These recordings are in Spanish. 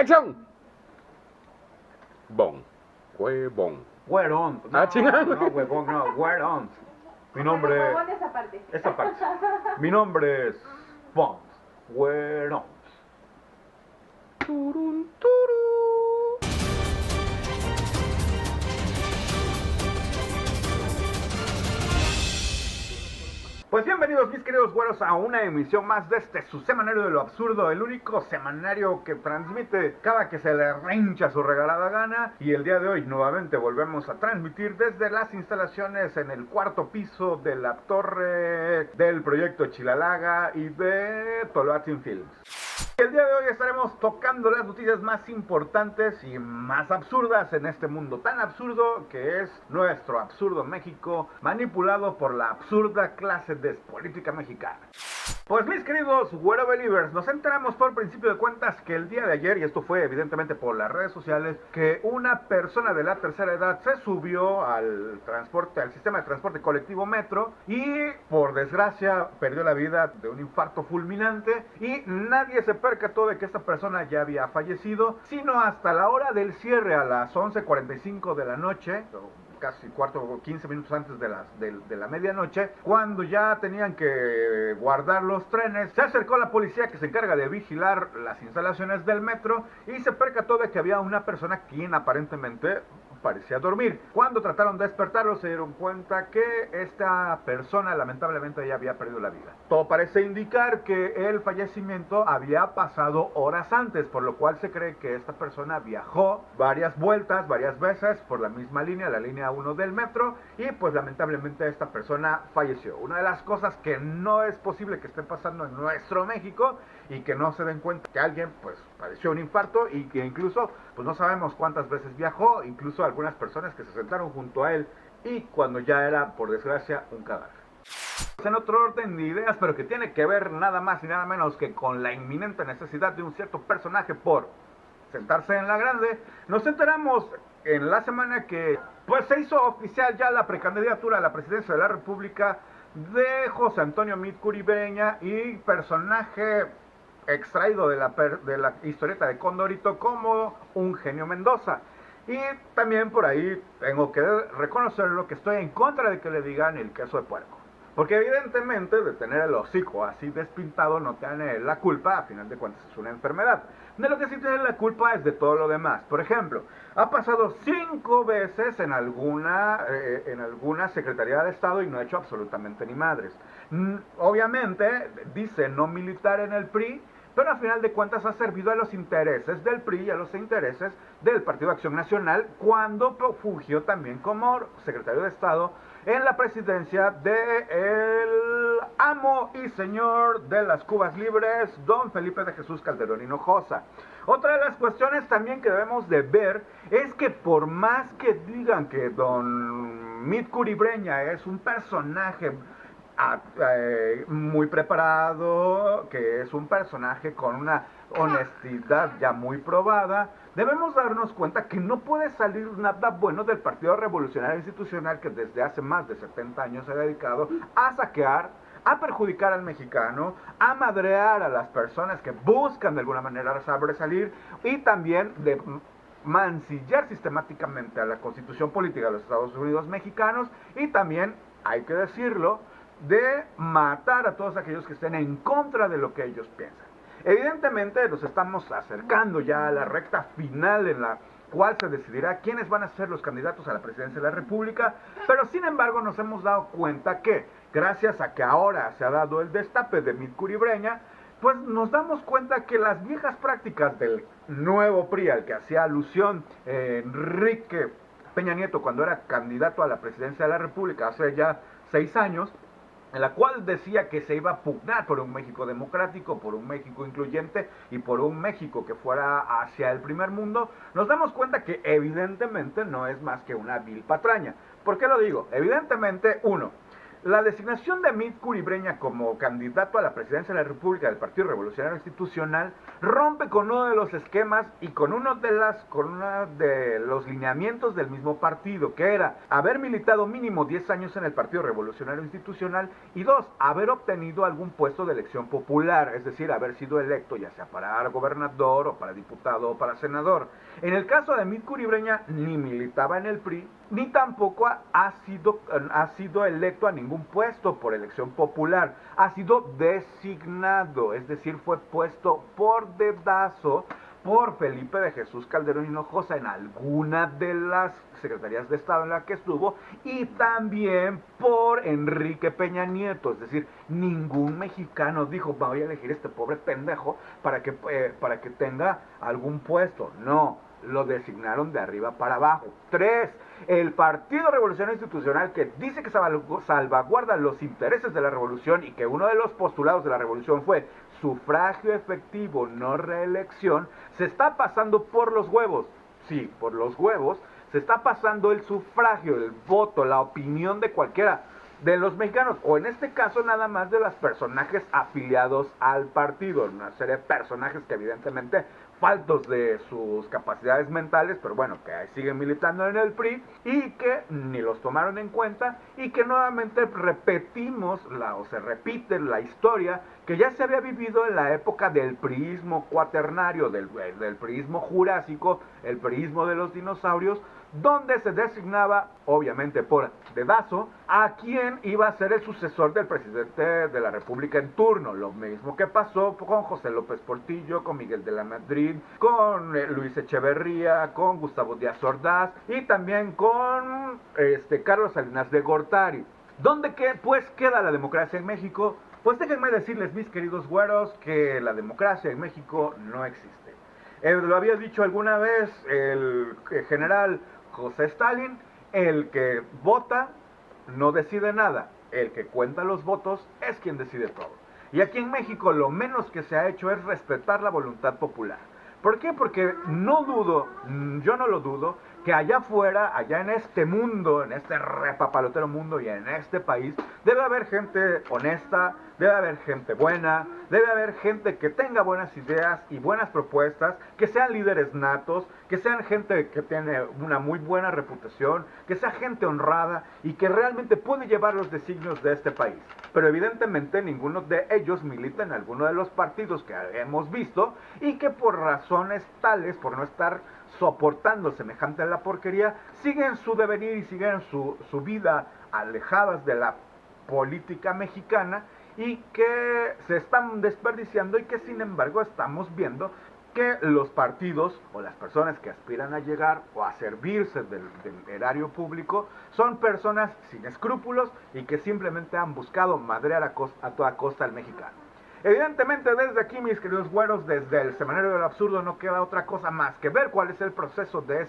¡Acción! Bon. Huevón. Where on. Ah, chingada. No, huevón, no. Where on. Mi nombre. Huevón esa parte. Esa parte. Mi nombre es Pons. Where on. Turun, turun. Pues bienvenidos mis queridos güeros a una emisión más de su semanario de lo absurdo, el único semanario que transmite cada que se le rincha su regalada gana. Y el día de hoy nuevamente volvemos a transmitir desde las instalaciones en el cuarto piso de la torre del proyecto Chilalaga y de Toloatzin Films. El día de hoy estaremos tocando las noticias más importantes y más absurdas en este mundo tan absurdo que es nuestro absurdo México, manipulado por la absurda clase de política mexicana. Pues mis queridos Güero Believers, nos enteramos por principio de cuentas que el día de ayer, y esto fue evidentemente por las redes sociales, que una persona de la tercera edad se subió al sistema de transporte colectivo Metro y por desgracia perdió la vida de un infarto fulminante y nadie se percató de que esta persona ya había fallecido, sino hasta la hora del cierre a las 11:45 de la noche, casi 15 minutos antes de la medianoche, cuando ya tenían que guardar los trenes, se acercó la policía que se encarga de vigilar las instalaciones del metro y se percató de que había una persona quien aparentemente parecía dormir. Cuando trataron de despertarlo se dieron cuenta que esta persona lamentablemente ya había perdido la vida. Todo parece indicar que el fallecimiento había pasado horas antes, por lo cual se cree que esta persona viajó varias vueltas, varias veces por la misma línea, la línea 1 del metro, y pues lamentablemente esta persona falleció. Una de las cosas que no es posible que esté pasando en nuestro México y que no se den cuenta que alguien pues padeció un infarto y que incluso pues no sabemos cuántas veces viajó, incluso algunas personas que se sentaron junto a él y cuando ya era por desgracia un cadáver. En otro orden de ideas, pero que tiene que ver nada más y nada menos que con la inminente necesidad de un cierto personaje por sentarse en la grande, nos enteramos en la semana que pues se hizo oficial ya la precandidatura a la presidencia de la República de José Antonio Meade Curibeña, y personaje extraído de la historieta de Condorito como un genio Mendoza. Y también por ahí tengo que reconocerlo que estoy en contra de que le digan el queso de puerco, porque evidentemente de tener el hocico así despintado no tiene la culpa, a final de cuentas es una enfermedad. De lo que sí tiene la culpa es de todo lo demás. Por ejemplo, ha pasado 5 veces en alguna Secretaría de Estado y no ha hecho absolutamente ni madres. Obviamente dice no militar en el PRI, pero a final de cuentas ha servido a los intereses del PRI y a los intereses del Partido de Acción Nacional cuando fungió también como secretario de Estado en la presidencia del amo y señor de las Cubas Libres, don Felipe de Jesús Calderón Hinojosa. Otra de las cuestiones también que debemos de ver es que por más que digan que don Meade Curibeña es un personaje muy preparado, que es un personaje con una honestidad ya muy probada, debemos darnos cuenta que no puede salir nada bueno del Partido Revolucionario Institucional, que desde hace más de 70 años se ha dedicado a saquear, a perjudicar al mexicano, a madrear a las personas que buscan de alguna manera sobresalir y también de mancillar sistemáticamente a la Constitución Política de los Estados Unidos mexicanos y también, hay que decirlo, de matar a todos aquellos que estén en contra de lo que ellos piensan. Evidentemente nos estamos acercando ya a la recta final en la cual se decidirá quiénes van a ser los candidatos a la presidencia de la República, pero sin embargo nos hemos dado cuenta que gracias a que ahora se ha dado el destape de Meade Curibeña, pues nos damos cuenta que las viejas prácticas del nuevo PRI al que hacía alusión Enrique Peña Nieto cuando era candidato a la presidencia de la República hace ya 6 años, en la cual decía que se iba a pugnar por un México democrático, por un México incluyente y por un México que fuera hacia el primer mundo, nos damos cuenta que evidentemente no es más que una vil patraña. ¿Por qué lo digo? Evidentemente, uno, La designación de Mit Curibreña como candidato a la presidencia de la República del Partido Revolucionario Institucional rompe con uno de los esquemas y con uno de los lineamientos del mismo partido, que era haber militado mínimo 10 años en el Partido Revolucionario Institucional y 2, haber obtenido algún puesto de elección popular, es decir, haber sido electo ya sea para gobernador o para diputado o para senador. En el caso de Mit Curibreña, ni militaba en el PRI, ni tampoco ha sido electo a ningún puesto por elección popular. Ha sido designado, es decir, fue puesto por dedazo por Felipe de Jesús Calderón Hinojosa en alguna de las secretarías de Estado en la que estuvo y también por Enrique Peña Nieto. Es decir, ningún mexicano dijo, voy a elegir a este pobre pendejo para que tenga algún puesto. No, lo designaron de arriba para abajo. 3. El Partido Revolucionario Institucional, que dice que salvaguarda los intereses de la revolución y que uno de los postulados de la revolución fue sufragio efectivo, no reelección, se está pasando por los huevos. Sí, por los huevos se está pasando el sufragio, el voto, la opinión de cualquiera de los mexicanos, o en este caso nada más de los personajes afiliados al partido, una serie de personajes que evidentemente faltos de sus capacidades mentales, pero bueno, que siguen militando en el PRI y que ni los tomaron en cuenta y que nuevamente se repite la historia que ya se había vivido en la época del priismo cuaternario, del priismo jurásico, el priismo de los dinosaurios, donde se designaba, obviamente por dedazo, a quien iba a ser el sucesor del presidente de la República en turno. Lo mismo que pasó con José López Portillo, con Miguel de la Madrid, con Luis Echeverría, con Gustavo Díaz Ordaz y también con Carlos Salinas de Gortari. ¿Dónde pues queda la democracia en México? Pues déjenme decirles, mis queridos güeros, que la democracia en México no existe. Lo había dicho alguna vez el general José Stalin, el que vota no decide nada, el que cuenta los votos es quien decide todo. Y aquí en México lo menos que se ha hecho es respetar la voluntad popular. ¿Por qué? Porque yo no lo dudo, que allá afuera, allá en este mundo, en este repapalotero mundo y en este país, debe haber gente honesta, debe haber gente buena, debe haber gente que tenga buenas ideas y buenas propuestas, que sean líderes natos, que sean gente que tiene una muy buena reputación, que sea gente honrada y que realmente puede llevar los designios de este país. Pero evidentemente ninguno de ellos milita en alguno de los partidos que hemos visto y que por razones tales, por no estar soportando semejante a la porquería, siguen su devenir y siguen su vida alejadas de la política mexicana y que se están desperdiciando y que sin embargo estamos viendo que los partidos o las personas que aspiran a llegar o a servirse del erario público son personas sin escrúpulos y que simplemente han buscado madrear a toda costa al mexicano. Evidentemente desde aquí, mis queridos güeros, desde el Semanario del Absurdo no queda otra cosa más que ver cuál es el proceso de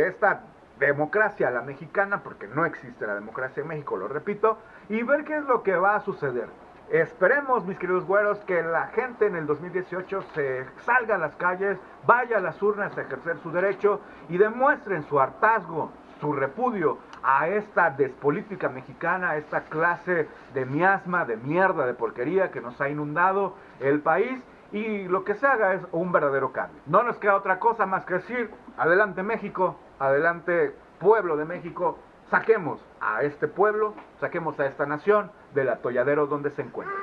esta democracia a la mexicana, porque no existe la democracia en México, lo repito, y ver qué es lo que va a suceder. Esperemos, mis queridos güeros, que la gente en el 2018 se salga a las calles, vaya a las urnas a ejercer su derecho y demuestren su hartazgo, su repudio a esta despolítica mexicana, a esta clase de miasma, de mierda, de porquería que nos ha inundado el país, y lo que se haga es un verdadero cambio. No nos queda otra cosa más que decir, adelante México, adelante pueblo de México, saquemos a este pueblo, saquemos a esta nación del atolladero donde se encuentra.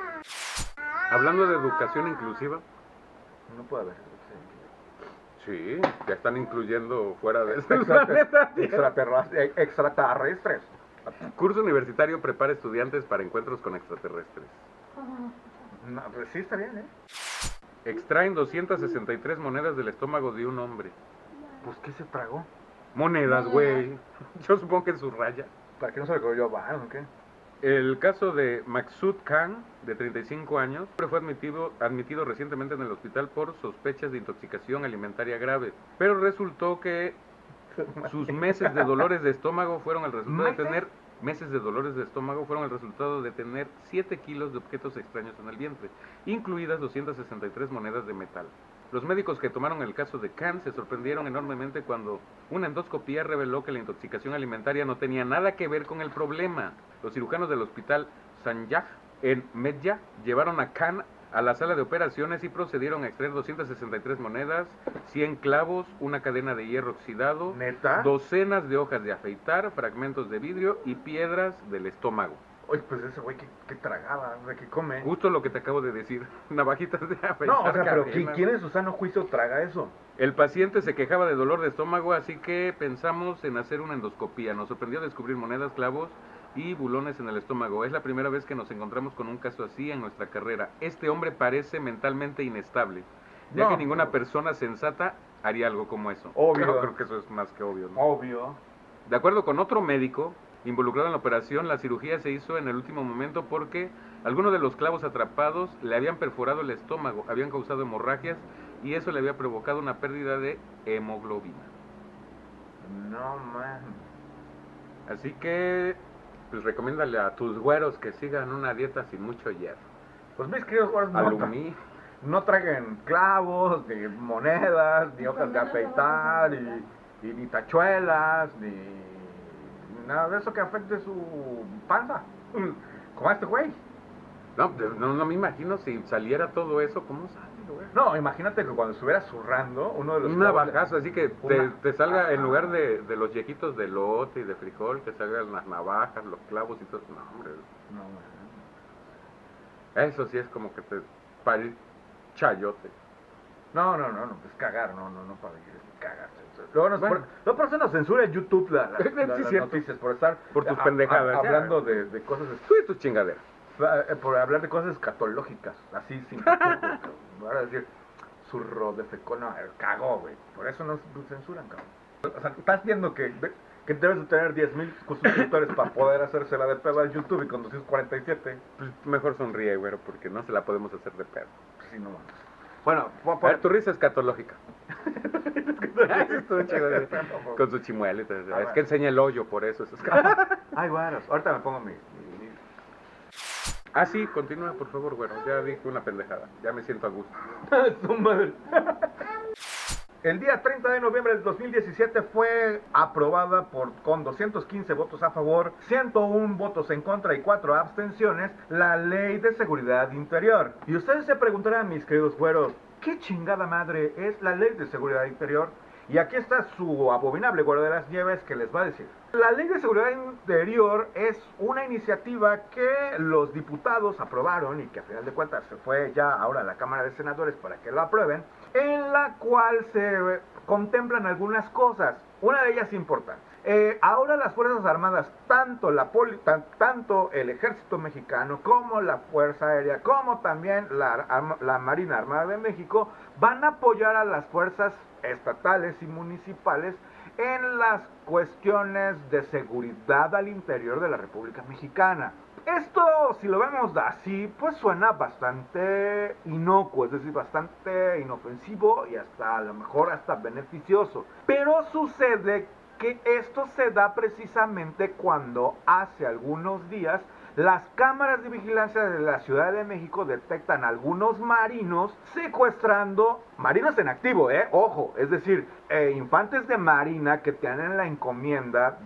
Hablando de educación inclusiva. No puede haber. Sí, ya están incluyendo fuera de extraterrestres. Curso universitario prepara estudiantes para encuentros con extraterrestres. No, pues sí está bien, Extraen 263 monedas del estómago de un hombre. Pues ¿qué se tragó? Monedas, güey. Yo supongo que en su raya. ¿Para qué no se le cogió o qué? El caso de Maksud Khan, de 35 años, fue admitido recientemente en el hospital por sospechas de intoxicación alimentaria grave. Pero resultó que sus meses de dolores de estómago fueron el resultado de tener 7 kilos de objetos extraños en el vientre, incluidas 263 monedas de metal. Los médicos que tomaron el caso de Khan se sorprendieron enormemente cuando una endoscopía reveló que la intoxicación alimentaria no tenía nada que ver con el problema. Los cirujanos del hospital Sanyaj en Medya llevaron a Khan a la sala de operaciones y procedieron a extraer 263 monedas, 100 clavos, una cadena de hierro oxidado, ¿Neta? docenas de hojas de afeitar, fragmentos de vidrio y piedras del estómago. Oye, pues ese güey que tragaba, güey, que come. Justo lo que te acabo de decir, navajitas de afeitar. No, o sea, pero cadenas. ¿quién en su sano juicio traga eso? El paciente se quejaba de dolor de estómago, así que pensamos en hacer una endoscopía. Nos sorprendió descubrir monedas, clavos y bulones en el estómago. Es la primera vez que nos encontramos con un caso así en nuestra carrera. Este hombre parece mentalmente inestable, ya No, que ninguna pero- persona sensata haría algo como eso. Obvio. Yo creo que eso es más que obvio, ¿no? Obvio. De acuerdo con otro médico involucrado en la operación, la cirugía se hizo en el último momento porque algunos de los clavos atrapados le habían perforado el estómago, habían causado hemorragias y eso le había provocado una pérdida de hemoglobina. No, man. Así que, pues recomiéndale a tus güeros que sigan una dieta sin mucho hierro. Pues mis queridos güeros, Alumí. no traigan clavos, ni monedas, ni hojas de afeitar, y ni tachuelas, ni nada de eso que afecte su panza. Como este güey. No me imagino si saliera todo eso, ¿cómo sale, güey? No, imagínate que cuando estuviera zurrando, uno de los Un clavos- navajazo, así que Una- te salga, en lugar de los yejitos de lote y de frijol, te salgan las navajas, los clavos y todo. No, hombre, No, man. eso sí es como que te parir chayote. No, pues cagar, no, para cagarse. Luego, Bueno. luego por eso nos censura en YouTube Sí, las cierto. noticias, por estar Por tus pendejadas, ya. hablando de cosas, Tú y tus chingaderas. por hablar de cosas escatológicas, así sin tapujos. Ahora decir, zurro, defecó, no, cagó, güey. Por eso nos censuran, cabrón. O sea, estás viendo que debes de tener 10,000 suscriptores para poder hacerse la de pedo al YouTube y con 247. Pues mejor sonríe, güero, porque no se la podemos hacer de pedo. Pues sí, no mames. Bueno, A ver, tu risa escatológica. Estuvo chido, güey. Con su chimuelo y todo eso. Es que enseña el hoyo, por eso. Eso es Ay, bueno, ahorita me pongo mi... Ah, sí, continúa, por favor, güero. Ya dije una pendejada. Ya me siento a gusto. Su madre. El día 30 de noviembre del 2017 fue aprobada con 215 votos a favor, 101 votos en contra y 4 abstenciones, la Ley de Seguridad Interior. Y ustedes se preguntarán, mis queridos güeros, ¿qué chingada madre es la Ley de Seguridad Interior? Y aquí está su abominable güero de las nieves que les va a decir. La Ley de Seguridad Interior es una iniciativa que los diputados aprobaron y que a final de cuentas se fue ya ahora a la Cámara de Senadores para que la aprueben, en la cual se contemplan algunas cosas, una de ellas importante. Ahora las Fuerzas Armadas, tanto el Ejército Mexicano como la Fuerza Aérea, como también la Marina Armada de México, van a apoyar a las fuerzas estatales y municipales en las cuestiones de seguridad al interior de la República Mexicana. Esto, si lo vemos así, pues suena bastante inocuo, es decir, bastante inofensivo y hasta a lo mejor hasta beneficioso. Pero sucede que esto se da precisamente cuando hace algunos días las cámaras de vigilancia de la Ciudad de México detectan a algunos marinos secuestrando, marinos en activo, ojo, es decir, infantes de marina que tienen la encomienda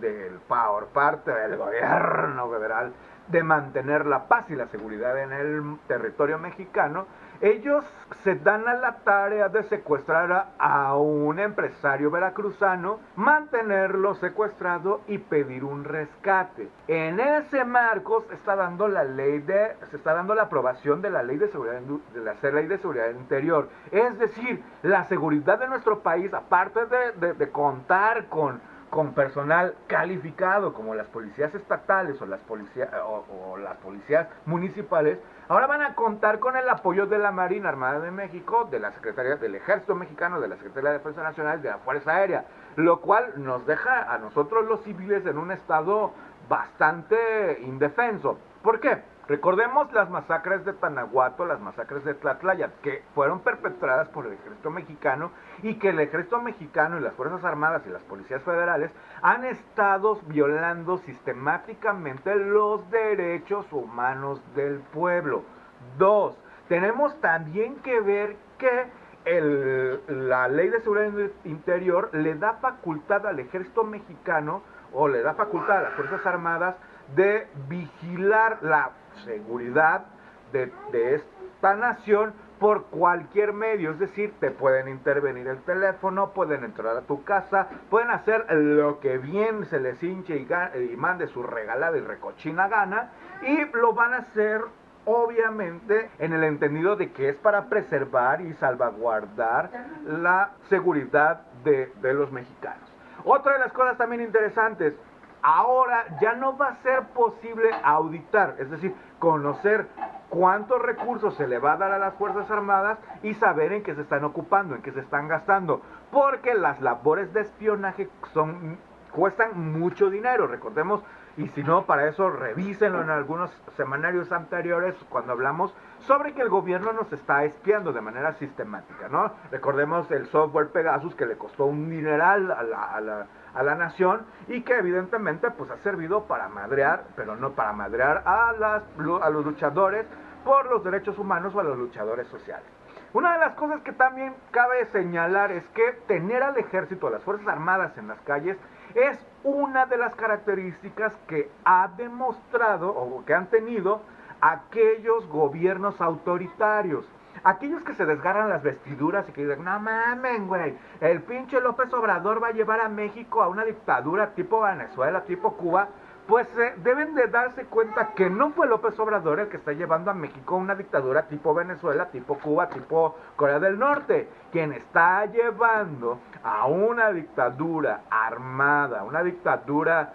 por parte del gobierno federal de mantener la paz y la seguridad en el territorio mexicano. Ellos se dan a la tarea de secuestrar a un empresario veracruzano, mantenerlo secuestrado y pedir un rescate. En ese marco se está dando la aprobación de la ley de seguridad, ley de seguridad interior. Es decir, la seguridad de nuestro país, aparte de contar con personal calificado como las policías estatales o las policías municipales, ahora van a contar con el apoyo de la Marina Armada de México, de la Secretaría del Ejército Mexicano, de la Secretaría de Defensa Nacional, de la Fuerza Aérea, lo cual nos deja a nosotros los civiles en un estado bastante indefenso. ¿Por qué? Recordemos las masacres de Tanahuato, las masacres de Tlatlaya, que fueron perpetradas por el Ejército Mexicano y que el Ejército Mexicano y las Fuerzas Armadas y las Policías Federales han estado violando sistemáticamente los derechos humanos del pueblo. 2. Tenemos también que ver que la Ley de Seguridad Interior le da facultad al Ejército Mexicano o le da facultad a las Fuerzas Armadas de vigilar la seguridad de esta nación por cualquier medio, es decir, te pueden intervenir el teléfono, pueden entrar a tu casa, pueden hacer lo que bien se les hinche y mande su regalada y recochina gana, y lo van a hacer obviamente en el entendido de que es para preservar y salvaguardar la seguridad de los mexicanos. Otra de las cosas también interesantes, ahora ya no va a ser posible auditar, es decir, conocer cuántos recursos se le va a dar a las Fuerzas Armadas y saber en qué se están ocupando, en qué se están gastando, porque las labores de espionaje cuestan mucho dinero, recordemos, y si no, para eso revísenlo en algunos semanarios anteriores cuando hablamos sobre que el gobierno nos está espiando de manera sistemática, ¿no? Recordemos el software Pegasus que le costó un dineral a la nación y que evidentemente pues ha servido para madrear, pero no para madrear a los luchadores por los derechos humanos o a los luchadores sociales. Una de las cosas que también cabe señalar es que tener al ejército, a las Fuerzas Armadas en las calles, es una de las características que ha demostrado o que han tenido aquellos gobiernos autoritarios. Aquellos que se desgarran las vestiduras y que dicen, no mamen, güey, el pinche López Obrador va a llevar a México a una dictadura tipo Venezuela, tipo Cuba, pues deben de darse cuenta que no fue López Obrador el que está llevando a México a una dictadura tipo Venezuela, tipo Cuba, tipo Corea del Norte. Quien está llevando a una dictadura armada, una dictadura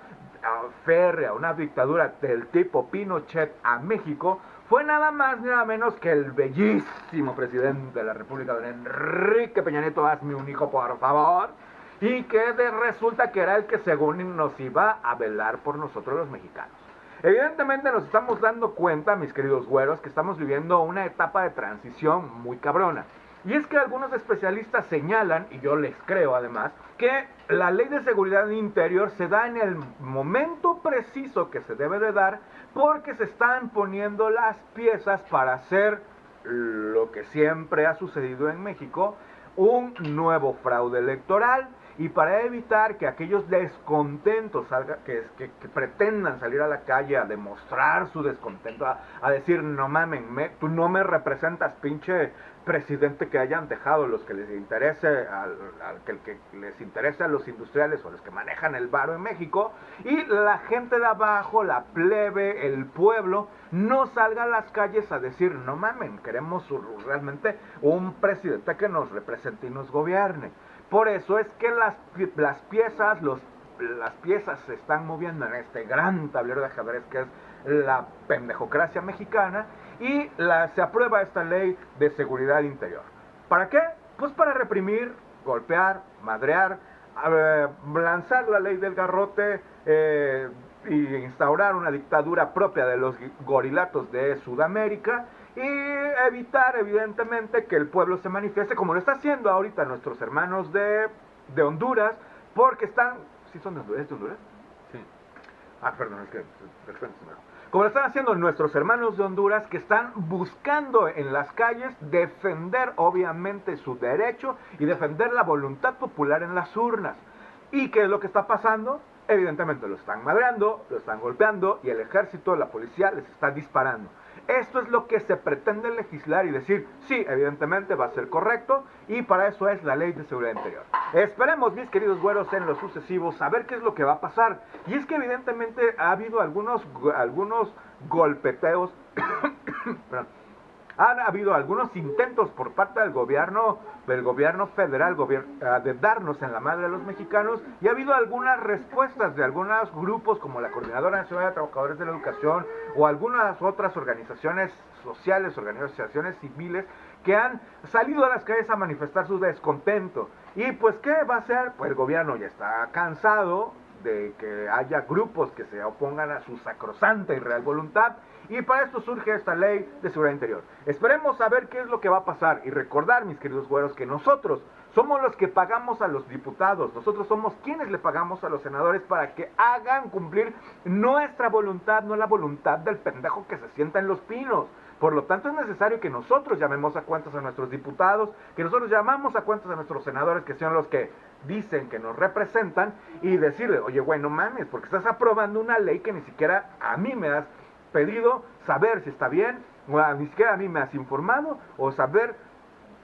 férrea, una dictadura del tipo Pinochet a México, fue nada más ni nada menos que el bellísimo presidente de la República, don Enrique Peña Nieto. Hazme un hijo, por favor. Y que resulta que era el que según nos iba a velar por nosotros los mexicanos. Evidentemente nos estamos dando cuenta, mis queridos güeros, que estamos viviendo una etapa de transición muy cabrona. Y es que algunos especialistas señalan, y yo les creo además, que la ley de seguridad interior se da en el momento preciso que se debe de dar, porque se están poniendo las piezas para hacer lo que siempre ha sucedido en México, un nuevo fraude electoral. Y para evitar que aquellos descontentos que pretendan salir a la calle a demostrar su descontento, a decir, no mamen, tú no me representas, pinche presidente, que hayan dejado los que les interese, que les interese a los industriales o a los que manejan el varo en México, y la gente de abajo, la plebe, el pueblo, no salga a las calles a decir, no mamen, queremos realmente un presidente que nos represente y nos gobierne. Por eso es que las piezas se están moviendo en este gran tablero de ajedrez que es la pendejocracia mexicana, y se aprueba esta ley de seguridad interior. ¿Para qué? Pues para reprimir, golpear, madrear, lanzar la ley del garrote y instaurar una dictadura propia de los gorilatos de Sudamérica, y evitar evidentemente que el pueblo se manifieste como lo está haciendo ahorita nuestros hermanos de Honduras, porque están... ¿Sí son de Honduras? ¿Es de Honduras? Sí. Perdón, es que de repente se me... Como lo están haciendo nuestros hermanos de Honduras, que están buscando en las calles defender obviamente su derecho y defender la voluntad popular en las urnas. ¿Y qué es lo que está pasando? Evidentemente lo están madreando, lo están golpeando, y el ejército, la policía les está disparando. Esto es lo que se pretende legislar y decir, sí, evidentemente va a ser correcto, y para eso es la ley de seguridad interior. Esperemos, mis queridos güeros, en lo sucesivo, saber qué es lo que va a pasar. Y es que evidentemente ha habido algunos golpeteos, han habido algunos intentos por parte del gobierno federal de darnos en la madre a los mexicanos, y ha habido algunas respuestas de algunos grupos como la Coordinadora Nacional de Trabajadores de la Educación o algunas otras organizaciones sociales, organizaciones civiles, que han salido a las calles a manifestar su descontento. Y pues, ¿qué va a hacer? Pues el gobierno ya está cansado de que haya grupos que se opongan a su sacrosanta y real voluntad, y para esto surge esta ley de seguridad interior. Esperemos saber qué es lo que va a pasar, y recordar, mis queridos güeros, que nosotros somos los que pagamos a los diputados, nosotros somos quienes le pagamos a los senadores para que hagan cumplir nuestra voluntad, no la voluntad del pendejo que se sienta en Los Pinos. Por lo tanto, es necesario que nosotros llamemos a cuentas a nuestros diputados, que nosotros llamamos a cuentas a nuestros senadores, que son los que dicen que nos representan, y decirle, oye, güey, no mames, porque estás aprobando una ley que ni siquiera a mí me has pedido saber si está bien, o ni siquiera a mí me has informado, o saber,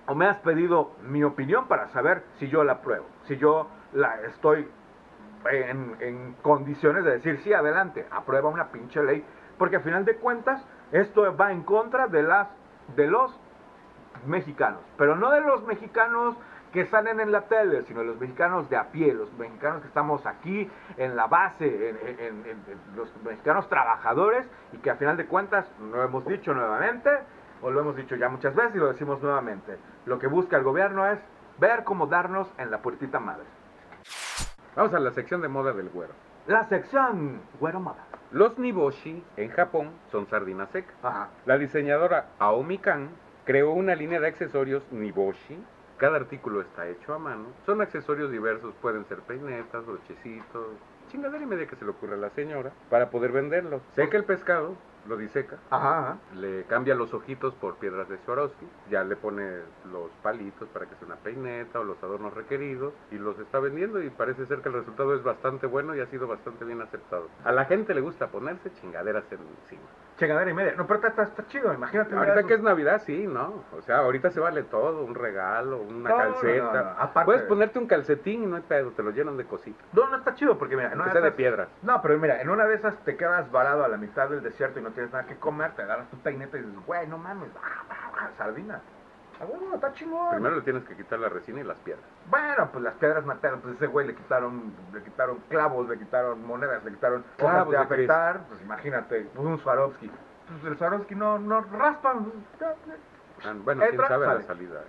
o me has pedido mi opinión para saber si yo la apruebo, si yo la estoy en condiciones de decir, sí, adelante, aprueba una pinche ley, porque al final de cuentas, esto va en contra de los mexicanos, pero no de los mexicanos que salen en la tele, sino de los mexicanos de a pie, los mexicanos que estamos aquí en la base, los mexicanos trabajadores, y que al final de cuentas, lo hemos dicho nuevamente, o lo hemos dicho ya muchas veces y lo decimos nuevamente, lo que busca el gobierno es ver cómo darnos en la puertita madre. Vamos a la sección de moda del güero. La sección güero moda. Los niboshi en Japón son sardinas secas. Ajá. La diseñadora Aomi Kan creó una línea de accesorios niboshi. Cada artículo está hecho a mano. Son accesorios diversos, pueden ser peinetas, brochecitos, chingadera y media que se le ocurre a la señora para poder venderlo. Seca el pescado, lo diseca, Ajá. le cambia los ojitos por piedras de Swarovski, ya le pone los palitos para que sea una peineta o los adornos requeridos y los está vendiendo y parece ser que el resultado es bastante bueno y ha sido bastante bien aceptado. A la gente le gusta ponerse chingaderas encima. Chingadera y media. No, pero está chido, imagínate. Ahorita que es Navidad, sí, ¿no? O sea, ahorita se vale todo, un regalo, una calceta. No. Aparte, puedes ponerte un calcetín y no hay pedo, te lo llenan de cositas. No está chido porque mira, Que sea de piedras. No, pero mira, en una de esas te quedas varado a la mitad del desierto y no tienes nada que comer, te agarras tu peineta y dices, güey, no mames, sardina. Ah, bueno, está chingón. Primero le tienes que quitar la resina y las piedras. Pues las piedras no hay pedo, pues ese güey le quitaron clavos, le quitaron monedas, le quitaron Clavos hojas de de afectar, pues imagínate, pues un Swarovski. Pues el Swarovski no raspa. Bueno, quién Entra, sabe a sale. la salida.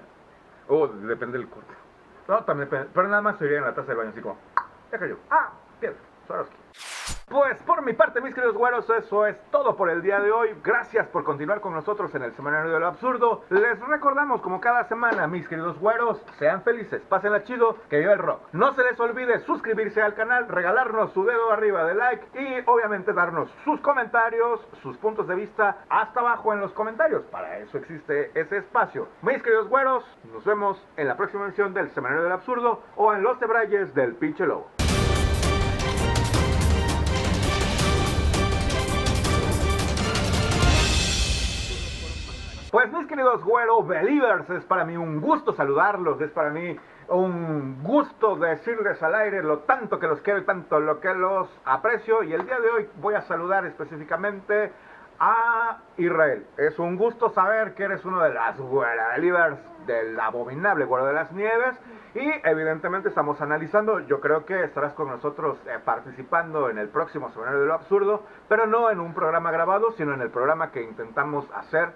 O depende del corte. No, también, pero nada más se iría en la taza del baño así como, ya cayó. Piedra, Swarovski. Pues por mi parte, mis queridos güeros, eso es todo por el día de hoy. Gracias por continuar con nosotros en el Semanario de lo Absurdo. Les recordamos, como cada semana, mis queridos güeros, sean felices, pásenla chido, que viva el rock. No se les olvide suscribirse al canal, regalarnos su dedo arriba de like y obviamente darnos sus comentarios, sus puntos de vista hasta abajo en los comentarios. Para eso existe ese espacio. Mis queridos güeros, nos vemos en la próxima edición del Semanario del Absurdo o en los debrayes del pinche lobo. Pues mis queridos güero believers, es para mí un gusto saludarlos, es para mí un gusto decirles al aire lo tanto que los quiero y tanto lo que los aprecio, y el día de hoy voy a saludar específicamente a Israel. Es un gusto saber que eres uno de las güera believers del abominable Güero de las Nieves, y evidentemente estamos analizando, yo creo que estarás con nosotros participando en el próximo Semanario de lo Absurdo, pero no en un programa grabado, sino en el programa que intentamos hacer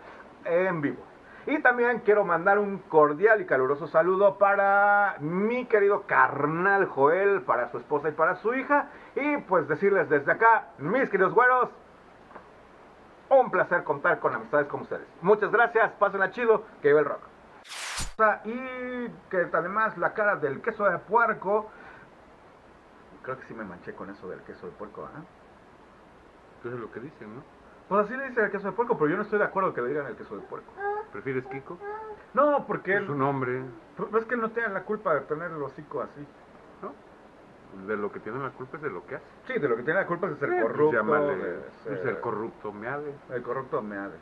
en vivo. Y también quiero mandar un cordial y caluroso saludo para mi querido carnal Joel, para su esposa y para su hija, y pues decirles desde acá, mis queridos güeros, un placer contar con amistades como ustedes. Muchas gracias, pásenla chido, que viva el rock. Y que además la cara del queso de puerco, creo que sí me manché con eso del queso de puerco, ¿eh? Eso es lo que dicen, ¿no? Pues así le dicen el queso de puerco, pero yo no estoy de acuerdo que le digan el queso de puerco. ¿Prefieres Kiko? No, porque Es su nombre, no es que él no tenga la culpa de tener el hocico así. ¿no? De lo que tiene la culpa es de lo que hace. Sí, de lo que tiene la culpa es de ser Pues corrupto. llámale, de pues el corrupto me ha de. El corrupto me ha de.